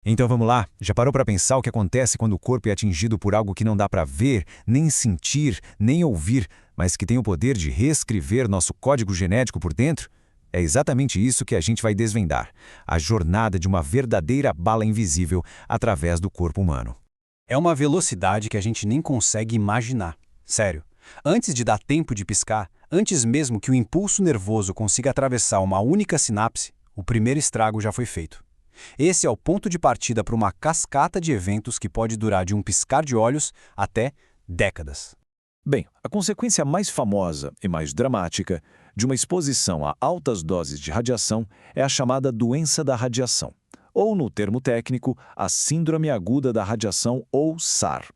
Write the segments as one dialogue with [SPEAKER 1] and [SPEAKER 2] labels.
[SPEAKER 1] Então vamos lá, já parou para pensar o que acontece quando o corpo é atingido por algo que não dá para ver, nem sentir, nem ouvir, mas que tem o poder de reescrever nosso código genético por dentro? É exatamente isso que a gente vai desvendar, a jornada de uma verdadeira bala invisível através do corpo humano.
[SPEAKER 2] É uma velocidade que a gente nem consegue imaginar. Sério. Antes de dar tempo de piscar, antes mesmo que o impulso nervoso consiga atravessar uma única sinapse, o primeiro estrago já foi feito. Esse é o ponto de partida para uma cascata de eventos que pode durar de um piscar de olhos até décadas.
[SPEAKER 3] Bem, a consequência mais famosa e mais dramática de uma exposição a altas doses de radiação é a chamada doença da radiação, ou, no termo técnico, a Síndrome Aguda da Radiação, ou SAR.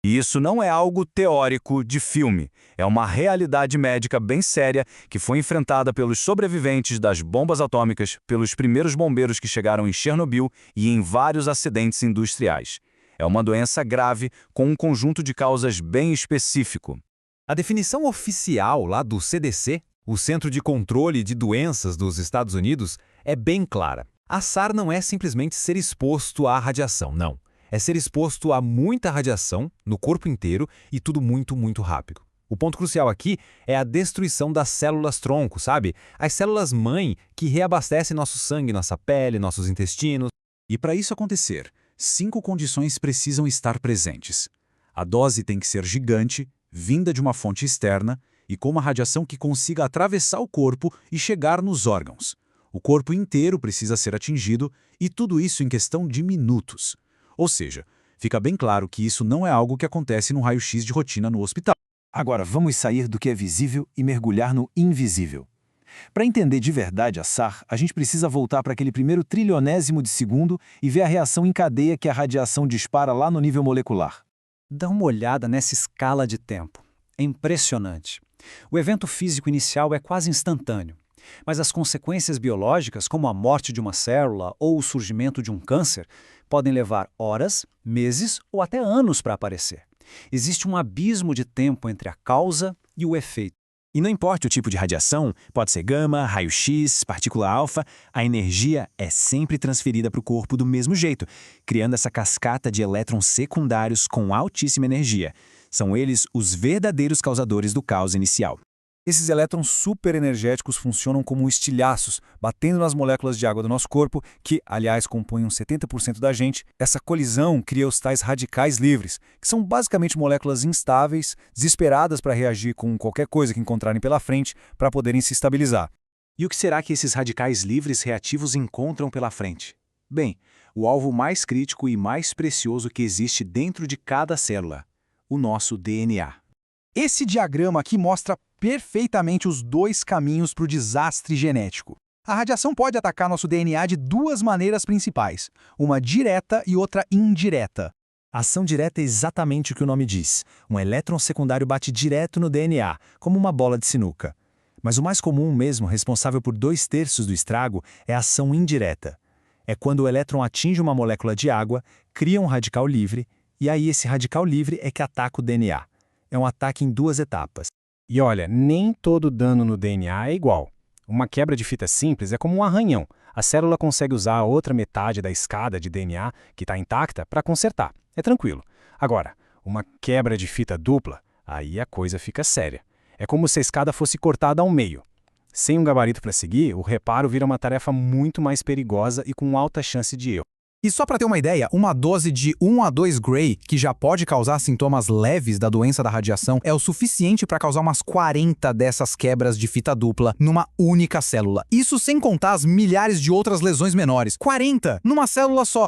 [SPEAKER 4] E isso não é algo teórico de filme, é uma realidade médica bem séria que foi enfrentada pelos sobreviventes das bombas atômicas, pelos primeiros bombeiros que chegaram em Chernobyl e em vários acidentes industriais. É uma doença grave com um conjunto de causas bem específico.
[SPEAKER 1] A definição oficial lá do CDC, o Centro de Controle de Doenças dos Estados Unidos, é bem clara. A SAR não é simplesmente ser exposto à radiação, não. É ser exposto a muita radiação no corpo inteiro e tudo muito rápido. O ponto crucial aqui é a destruição das células-tronco, sabe? As células-mãe que reabastecem nosso sangue, nossa pele, nossos intestinos.
[SPEAKER 5] E para isso acontecer, 5 condições precisam estar presentes. A dose tem que ser gigante, vinda de uma fonte externa e com uma radiação que consiga atravessar o corpo e chegar nos órgãos. O corpo inteiro precisa ser atingido e tudo isso em questão de minutos. Ou seja, fica bem claro que isso não é algo que acontece no raio-x de rotina no hospital.
[SPEAKER 6] Agora, vamos sair do que é visível e mergulhar no invisível. Para entender de verdade a SAR, a gente precisa voltar para aquele primeiro trilionésimo de segundo e ver a reação em cadeia que a radiação dispara lá no nível molecular.
[SPEAKER 2] Dá uma olhada nessa escala de tempo. É impressionante. O evento físico inicial é quase instantâneo, mas as consequências biológicas, como a morte de uma célula ou o surgimento de um câncer, podem levar horas, meses ou até anos para aparecer. Existe um abismo de tempo entre a causa e o efeito.
[SPEAKER 6] E não importa o tipo de radiação, pode ser gama, raio-x, partícula alfa, a energia é sempre transferida para o corpo do mesmo jeito, criando essa cascata de elétrons secundários com altíssima energia. São eles os verdadeiros causadores do caos inicial.
[SPEAKER 7] Esses elétrons superenergéticos funcionam como estilhaços, batendo nas moléculas de água do nosso corpo, que, aliás, compõem uns 70% da gente. Essa colisão cria os tais radicais livres, que são basicamente moléculas instáveis, desesperadas para reagir com qualquer coisa que encontrarem pela frente para poderem se estabilizar.
[SPEAKER 5] E o que será que esses radicais livres reativos encontram pela frente? Bem, o alvo mais crítico e mais precioso que existe dentro de cada célula, o nosso DNA.
[SPEAKER 8] Esse diagrama aqui mostra perfeitamente os 2 caminhos para o desastre genético. A radiação pode atacar nosso DNA de 2 maneiras principais, uma direta e outra indireta.
[SPEAKER 6] A ação direta é exatamente o que o nome diz. Um elétron secundário bate direto no DNA, como uma bola de sinuca. Mas o mais comum mesmo, responsável por 2/3 do estrago, é a ação indireta. É quando o elétron atinge uma molécula de água, cria um radical livre, e aí esse radical livre é que ataca o DNA. É um ataque em 2 etapas.
[SPEAKER 2] E olha, nem todo dano no DNA é igual. Uma quebra de fita simples é como um arranhão. A célula consegue usar a outra metade da escada de DNA, que está intacta, para consertar. É tranquilo. Agora, uma quebra de fita dupla, aí a coisa fica séria. É como se a escada fosse cortada ao meio. Sem um gabarito para seguir, o reparo vira uma tarefa muito mais perigosa e com alta chance de erro.
[SPEAKER 8] E só para ter uma ideia, uma dose de 1 a 2 Gray, que já pode causar sintomas leves da doença da radiação, é o suficiente para causar umas 40 dessas quebras de fita dupla numa única célula. Isso sem contar as milhares de outras lesões menores. 40 numa célula só!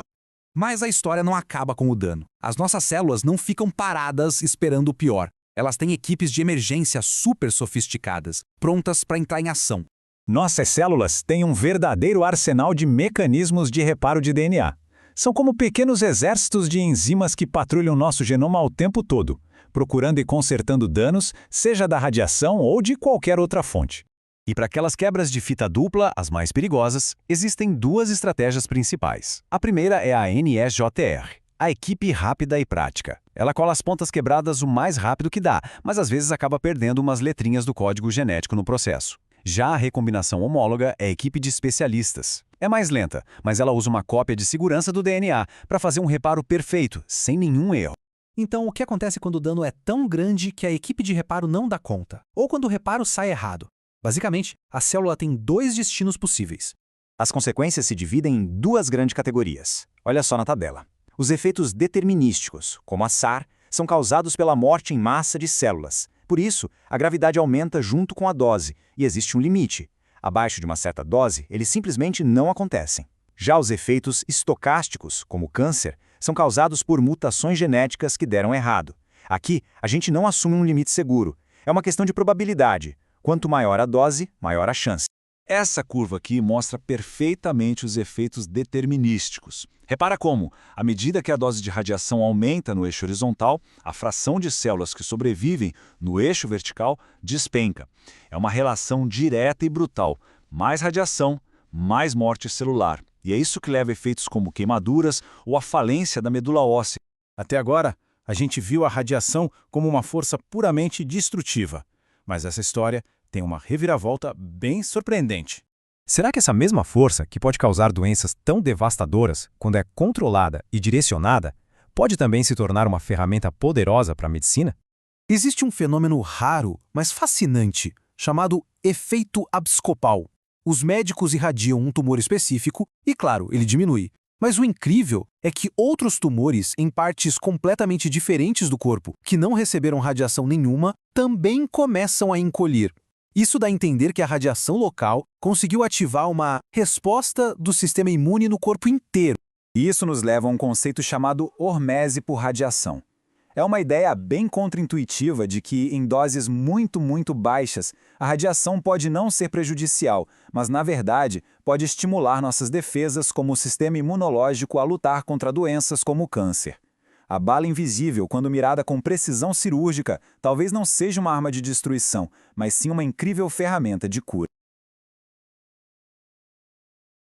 [SPEAKER 8] Mas a história não acaba com o dano. As nossas células não ficam paradas esperando o pior. Elas têm equipes de emergência super sofisticadas, prontas para entrar em ação.
[SPEAKER 3] Nossas células têm um verdadeiro arsenal de mecanismos de reparo de DNA. São como pequenos exércitos de enzimas que patrulham nosso genoma ao tempo todo, procurando e consertando danos, seja da radiação ou de qualquer outra fonte.
[SPEAKER 6] E para aquelas quebras de fita dupla, as mais perigosas, existem 2 estratégias principais. A primeira é a NEJR, a equipe rápida e prática. Ela cola as pontas quebradas o mais rápido que dá, mas às vezes acaba perdendo umas letrinhas do código genético no processo.
[SPEAKER 3] Já a recombinação homóloga é equipe de especialistas. É mais lenta, mas ela usa uma cópia de segurança do DNA para fazer um reparo perfeito, sem nenhum erro.
[SPEAKER 8] Então, o que acontece quando o dano é tão grande que a equipe de reparo não dá conta? Ou quando o reparo sai errado? Basicamente, a célula tem dois destinos possíveis.
[SPEAKER 3] As consequências se dividem em duas grandes categorias. Olha só na tabela. Os efeitos determinísticos, como a SAR, são causados pela morte em massa de células. Por isso, a gravidade aumenta junto com a dose, e existe um limite. Abaixo de uma certa dose, eles simplesmente não acontecem. Já os efeitos estocásticos, como o câncer, são causados por mutações genéticas que deram errado. Aqui, a gente não assume um limite seguro. É uma questão de probabilidade. Quanto maior a dose, maior a chance.
[SPEAKER 5] Essa curva aqui mostra perfeitamente os efeitos determinísticos. Repara como, à medida que a dose de radiação aumenta no eixo horizontal, a fração de células que sobrevivem no eixo vertical despenca. É uma relação direta e brutal. Mais radiação, mais morte celular. E é isso que leva a efeitos como queimaduras ou a falência da medula óssea.
[SPEAKER 9] Até agora, a gente viu a radiação como uma força puramente destrutiva. Mas essa história tem uma reviravolta bem surpreendente.
[SPEAKER 2] Será que essa mesma força, que pode causar doenças tão devastadoras, quando é controlada e direcionada, pode também se tornar uma ferramenta poderosa para a medicina?
[SPEAKER 8] Existe um fenômeno raro, mas fascinante, chamado efeito abscopal. Os médicos irradiam um tumor específico e, claro, ele diminui. Mas o incrível é que outros tumores em partes completamente diferentes do corpo, que não receberam radiação nenhuma, também começam a encolher. Isso dá a entender que a radiação local conseguiu ativar uma resposta do sistema imune no corpo inteiro.
[SPEAKER 3] E isso nos leva a um conceito chamado hormese por radiação. É uma ideia bem contraintuitiva de que, em doses muito baixas, a radiação pode não ser prejudicial, mas, na verdade, pode estimular nossas defesas como o sistema imunológico a lutar contra doenças como o câncer. A bala invisível, quando mirada com precisão cirúrgica, talvez não seja uma arma de destruição, mas sim uma incrível ferramenta de cura.